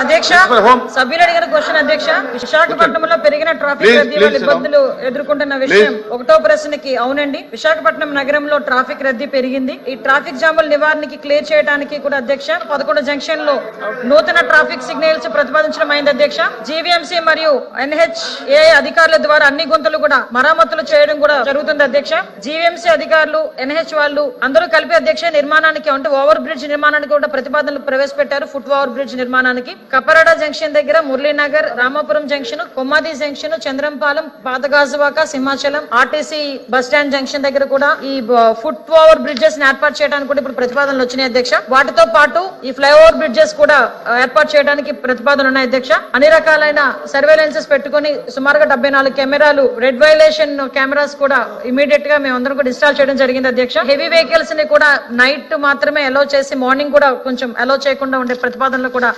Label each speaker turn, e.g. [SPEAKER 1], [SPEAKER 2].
[SPEAKER 1] అధ్యక్ష సభ్యులు అడిగిన క్వశ్చన్ అధ్యక్ష, విశాఖపట్నంలో పెరిగిన ట్రాఫిక్ రద్దీ వల్ల ఇబ్బందులు ఎదుర్కొంటున్న విషయం ఒకటో ప్రశ్నకి అవునండి. విశాఖపట్నం నగరంలో ట్రాఫిక్ రద్దీ పెరిగింది. ఈ ట్రాఫిక్ జాముల నివారణకి క్లియర్ చేయడానికి కూడా అధ్యక్ష 11 జంక్షన్ లో నూతన ట్రాఫిక్ సిగ్నల్స్ ప్రతిపాదించడం అయింది అధ్యక్ష. జీవీఎంసీ మరియు NHA అధికారుల ద్వారా అన్ని గుంతలు కూడా మరమ్మతులు చేయడం కూడా జరుగుతుంది అధ్యక్ష. జీవీఎంసీ అధికారులు NH వాళ్ళు అందరూ కలిపి అధ్యక్ష నిర్మాణానికి అంటే ఓవర్ బ్రిడ్జ్ నిర్మాణానికి కూడా ప్రతిపాదనలు ప్రవేశపెట్టారు. ఫుట్ ఓవర్ బ్రిడ్జ్ నిర్మాణానికి కపరాడ జంక్షన్ దగ్గర Muralinagar, Ramapuram junction, Kommadi junction, Chandrampalem, Pathagajuwaka, Simhachalam RTC bus stand junction దగ్గర కూడా ఈ ఫుట్ ఓవర్ బ్రిడ్జెస్ ఏర్పాటు చేయడానికి కూడా ఇప్పుడు ప్రతిపాదనలు వచ్చినాయి అధ్యక్ష. వాటితో పాటు ఈ ఫ్లైఓవర్ బ్రిడ్జెస్ కూడా ఏర్పాటు చేయడానికి ప్రతిపాదనలు ఉన్నాయి అధ్యక్ష. అన్ని రకాలైన సర్వేలెన్సెస్ పెట్టుకుని సుమారుగా 74 కెమెరాలు, రెడ్ వైలేషన్ కెమెరాస్ కూడా ఇమీడియట్ గా మేము అందరం కూడా ఇన్స్టాల్ చేయడం జరిగింది అధ్యక్ష. హెవీ వెహికల్స్ ని కూడా నైట్ మాత్రమే అలౌ చేసి మార్నింగ్ కూడా కొంచెం అలౌ చేయకుండా ఉండే ప్రతిపాదనలు కూడా